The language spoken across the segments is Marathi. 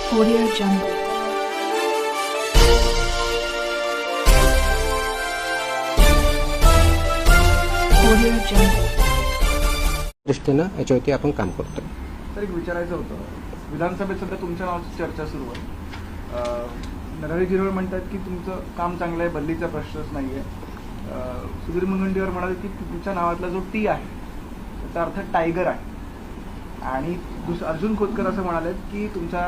Audio Jungle. Audio Jungle. दृष्टीनं याच्यावरती आपण काम करतो. तर एक विचारायचं होतं, विधानसभेत सध्या तुमच्या नावाची चर्चा सुरू आहे. नरहरी झिरवळ म्हणतात की तुमचं काम चांगलं आहे, बदलीचा प्रश्नच नाही आहे. सुधीर मुनगंटीवार म्हणाले की तुमच्या नावातला जो टी आहे त्याचा अर्थ टायगर आहे. आणि अर्जुन खोतकर असं म्हणाले की तुमच्या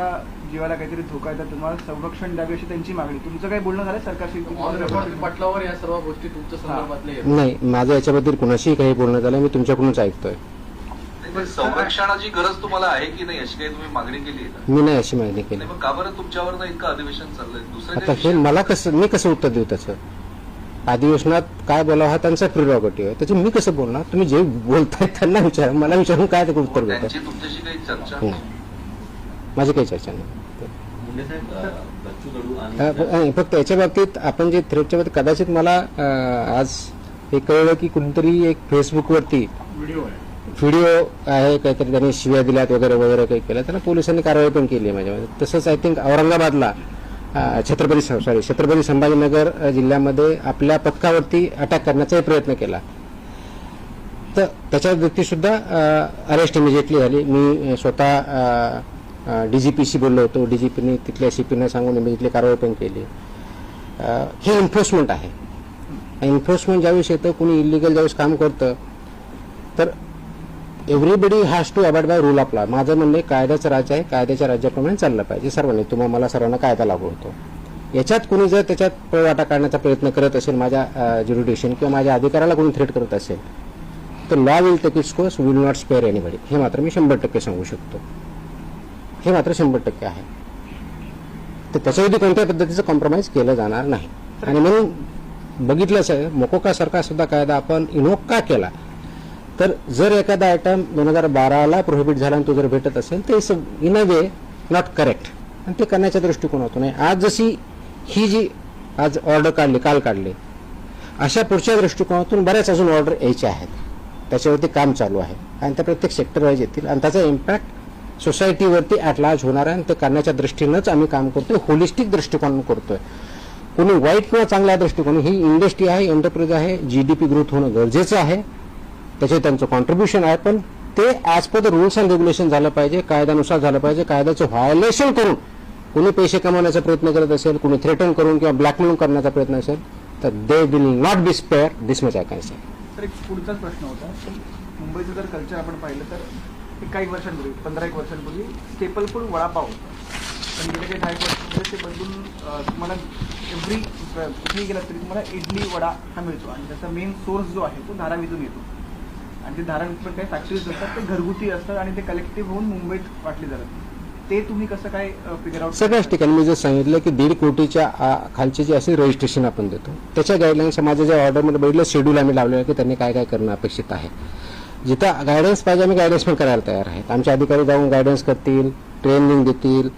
जीवाला काहीतरी धोका आहे, तर तुम्हाला संरक्षण द्यावे अशी त्यांची मागणी. तुमचं काही बोलणं झालं सरकारशी? पटलावर या सर्व गोष्टी तुमच्या संदर्भातल्या नाही, माझं याच्याबद्दल कुणाशी काही बोलणं झालं मी तुमच्याकडूनच ऐकतोय. संरक्षणाची गरज तुम्हाला आहे की नाही अशी काही तुम्ही मागणी केली आहे का? मी नाही अशी मागणी केली. मग का बरं तुमच्यावर इतकं अधिवेशन चाललंय? आता हे दुसऱ्या मला मी कसं उत्तर देऊ त्याचं? अधिवेशनात काय बोलावं हा त्यांचा प्रिरॉगेटिव्ह आहे, त्याचं मी कसं बोलणार? तुम्ही जे बोलताय त्यांना विचारा, मला विचारून काय ते उत्तर देतात? त्यांची तुमच्याशी काही चर्चा नाही, माझी काही चर्चा नाही. फक्त याच्या बाबतीत आपण जे थ्रेटच्या बाबतीत कदाचित मला आज हे कळलं की कुणीतरी एक फेसबुकवरती व्हिडिओ आहे, काहीतरी त्यांनी शिव्या दिल्यात वगैरे वगैरे काही केलं, त्यांना पोलिसांनी कारवाई पण केली आहे माझ्यामध्ये. तसंच आय थिंक औरंगाबादला छत्रपती संभाजीनगर जिल्ह्यामध्ये आपल्या पथकावरती अटॅक करण्याचाही प्रयत्न केला, तर त्याच्या व्यक्ती सुद्धा अरेस्ट इमिजिएटली झाली. मी स्वतः डीजीपीशी बोललो होतो, डीजीपीने तिथल्या सीपीने सांगून इमिजिएटली कारवाई पण केली. हे एन्फोर्समेंट आहे. एन्फोर्समेंट ज्यावेळेस येतं, कुणी इलिगल ज्यावेळेस काम करतं, तर everybody has to abide by rule of law. माझं म्हणणे कायद्याचं राज्य आहे, कायद्याच्या राज्याप्रमाणे चाललं पाहिजे सर्वांनी. तुम्हाला मला सर्वांना कायदा लागू होतो. याच्यात कुणी जर त्याच्यात पळवाटा काढण्याचा प्रयत्न करत असेल, माझ्या ज्युरिडिक्शन किंवा माझ्या अधिकाराला कोणी थ्रेट करत असेल, तर law will take its course, will not spare anybody. हे मात्र मी 100% सांगू शकतो. हे मात्र 100% आहे. तर त्याच्यावरती कोणत्याही पद्धतीचं कॉम्प्रोमाइज केलं जाणार नाही. आणि म्हणून बघितलंच आहे, मोकोका सारखा सुद्धा कायदा आपण इनोक का केला, तर जर एखादा आयटम 2012ला प्रोहिबिट झाला आणि तो जर भेटत असेल तर it's in a way not correct, आणि ते करण्याच्या दृष्टिकोनातून आहे. आज जशी ही जी आज ऑर्डर काढली, काल काढली, अशा पुढच्या दृष्टिकोनातून बऱ्याच अजून ऑर्डर यायच्या आहेत. त्याच्यावरती काम चालू आहे आणि त्या प्रत्येक सेक्टर वाईज येतील आणि त्याचा इम्पॅक्ट सोसायटीवरती ॲट लार्ज होणार आहे. आणि ते करण्याच्या दृष्टीनंच आम्ही काम करतोय, होलिस्टिक दृष्टिकोन करतोय. कोणी वाईट किंवा चांगल्या दृष्टिकोन, ही इंडस्ट्री आहे, एंटरप्राइज आहे, जीडीपी ग्रोथ होणं गरजेचं आहे, त्याचे त्यांचं कॉन्ट्रीब्युशन आहे, पण ते as per the rules and regulation झालं पाहिजे, कायद्यानुसार झालं पाहिजे. कायद्याचं व्हायोलेशन करून कोणी पैसे कमवण्याचा प्रयत्न करत असेल, कोणी थ्रेटन करून किंवा ब्लॅकमेल करण्याचा प्रयत्न असेल, तर they will not be spare. This much I can say. तर एक पुढचाच प्रश्न होता की मुंबईचं जर कल्चर आपण पाहिलं तर काही वर्षांपूर्वी, 15-1 वर्षांपूर्वी स्टेपल फूड वडापाव होतं. पण गेल्या काही 10 वर्षांमध्ये ते बदलून तुम्हाला कुठेही गेला तरी तुम्हाला इडली वडा हा मिळतो. आणि त्याचा मेन सोर्स जो आहे तो धारावीतून येतो. आणि ते धारावीत काही फॅक्टरीज असतात, ते घरगुती असतात आणि ते कलेक्टिव्ह होऊन मुंबईत वाटले जातात. ते तुम्ही कसं काय फिगर आउट? सगळ्याच ठिकाणी मी जर सांगितलं की 1.5 कोटीच्या खालचे जे असे रजिस्ट्रेशन आपण देतो, त्याच्या गाईडलाईन्स माझ्या ज्या ऑर्डरमध्ये बघितलं, शेड्यूल आम्ही लावलेलं की त्यांनी काय काय करणं अपेक्षित आहे. जिथं गायडन्स पाहिजे आम्ही गायडन्स पण करायला तयार आहेत. आमचे अधिकारी जाऊन गायडन्स करतील, ट्रेनिंग देतील.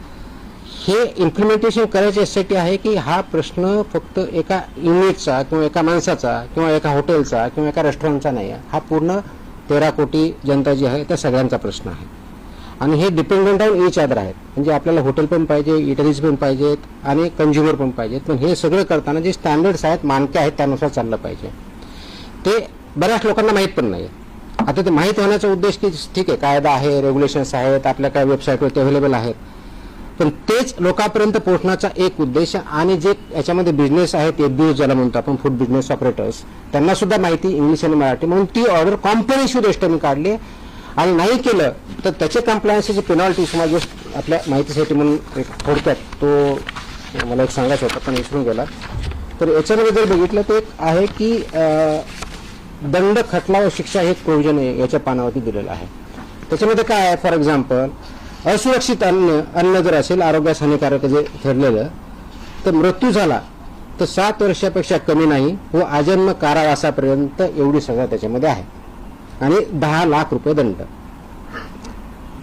हे इम्प्लिमेंटेशन करायचे यासाठी आहे की हा प्रश्न फक्त एका युनिटचा किंवा एका माणसाचा किंवा एका हॉटेलचा किंवा एका रेस्टॉरंटचा नाही आहे. हा पूर्ण 13 कोटी जनता जी आहे त्या सगळ्यांचा प्रश्न आहे. आणि हे डिपेंडंट ऑन इच अदर आहेत. म्हणजे आपल्याला हॉटेल पण पाहिजे, इटरीज पण पाहिजेत आणि कंझ्युमर पण पाहिजेत. पण हे सगळं करताना जे स्टँडर्ड्स आहेत, मानके आहेत, त्यानुसार चाललं पाहिजे. ते बऱ्याच लोकांना माहीत पण नाही. आता ते माहीत होण्याचा उद्देश की ठीक आहे, कायदा आहे, रेग्युलेशन्स आहेत, आपल्या काय वेबसाईटवरती अवेलेबल आहेत, पण तेच लोकांपर्यंत पोहोचण्याचा एक उद्देश. आणि जे याच्यामध्ये बिझनेस आहेत, एफबीओ ज्याला म्हणतो आपण, फूड बिझनेस ऑपरेटर्स, त्यांना सुद्धा माहिती इंग्लिश आणि मराठी, म्हणून ती ऑर्डर कॉम्प्रेहेन्सिव्ह दृष्ट्या मी काढली. आणि नाही केलं तर त्याचे कम्प्लायन्सची पेनॉल्टी समाज आपल्या माहितीसाठी म्हणून एक थोडक्यात तो मला एक सांगायचं होतं पण विसरून गेला. तर याच्यामध्ये जर बघितलं तर एक आहे की दंड, खटला व शिक्षा हे एक प्रोव्हिजन याच्या पानावरती दिलेलं आहे. त्याच्यामध्ये काय आहे, फॉर एक्झाम्पल असुरक्षित अन्न जर असेल, आरोग्यास हानिकारक जे ठरलेलं, तर मृत्यू झाला तर 7 वर्षापेक्षा कमी नाही व आजन्म कारावासापर्यंत एवढी सजा त्याच्यामध्ये आहे. आणि 10 लाख रुपये दंड.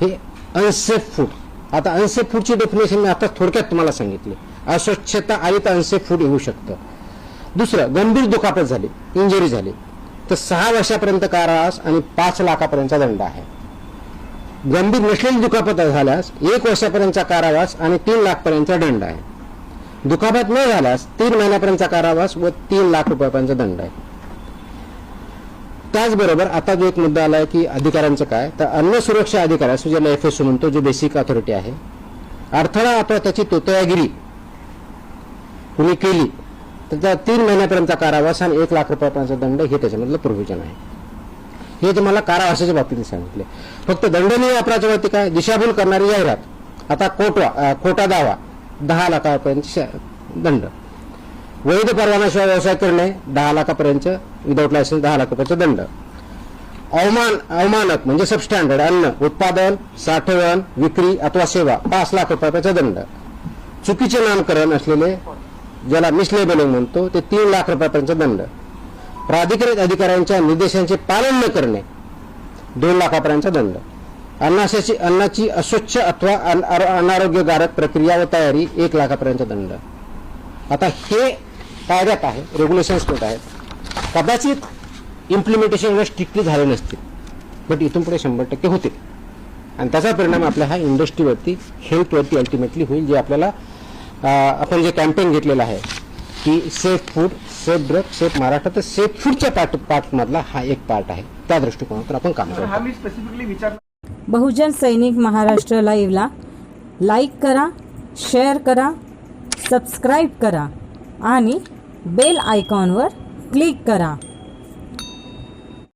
हे अनसेफ फूड. आता अनसेफ फूडची डेफिनेशन मी आता थोडक्यात तुम्हाला सांगितली. अस्वच्छता आली तर अनसेफ फूड येऊ शकतं. दुसरं, गंभीर दुखापत झाली, इंजुरी झाली, तर 6 वर्षापर्यंत कारावास आणि 5 लाखापर्यंतचा दंड आहे. गंभीर नसलेली दुखापत झाल्यास 1 वर्षापर्यंतचा कारावास आणि 3 लाखपर्यंतचा दंड आहे. दुखापत न झाल्यास 3 महिन्यापर्यंतचा कारावास व 3 लाख रुपयापर्यंतचा दंड आहे. त्याचबरोबर आता जो एक मुद्दा आला आहे की अधिकाऱ्यांचं काय, तर अन्न सुरक्षा अधिकारी असं ज्याला FSO म्हणतो, जो बेसिक ऑथॉरिटी आहे, अडथळा अथवा त्याची तोतयागिरी कुणी केली तर त्या 3 महिन्यापर्यंतचा कारावास आणि 1 लाख रुपयापर्यंतचा दंड हे त्याच्यामधलं प्रोव्हिजन आहे. हे तुम्हाला कारावासाच्या बाबतीत सांगितले. फक्त दंडनीय अपराधाच्या बाबतीत काय, दिशाभूल करणारी जाहिरात, आता खोटा दावा 10 लाखापर्यंत दंड, वैध परवानाशिवाय व्यवसाय करणे 10 लाखापर्यंत, विदाऊट लायसन्स 10 लाखापर्यंत दंड, अवमानक म्हणजे सबस्टँडर्ड अन्न उत्पादन, साठवण, विक्री अथवा सेवा 5 लाख रुपयापर्यंत दंड, चुकीचे नामकरण असलेले ज्याला मिसलेबलिंग म्हणतो ते 3 लाख रुपयापर्यंत दंड, प्राधिकृत अधिकाऱ्यांच्या निर्देशांचे पालन न करणे 2 लाखापर्यंतचा दंड, अन्नाची अस्वच्छ अथवा अनारोग्यकारक प्रक्रिया व तयारी 1 लाखापर्यंतचा दंड. आता हे कायद्यात आहे, रेग्युलेशन्समध्ये आहेत. कदाचित इम्प्लिमेंटेशन स्ट्रिक्टली झाले नसतील, बट इथून पुढे 100% होतील आणि त्याचा परिणाम आपल्या ह्या इंडस्ट्रीवरती, हेल्थवरती अल्टिमेटली होईल. जे आपल्याला आपण जे कॅम्पेन घेतलेलं आहे की safe food, safe drug, safe Maharashtra, तर सेफ फूडच्या पार्टमधला हा एक पार्ट आहे. त्या दृष्टिकोनातून आपण काम तर हा करतो. मी स्पेसिफिकली विचार बहुजन सैनिक महाराष्ट्र लाईव्हला लाईक करा, शेअर करा, सबस्क्राईब करा आणि बेल आयकॉनवर क्लिक करा.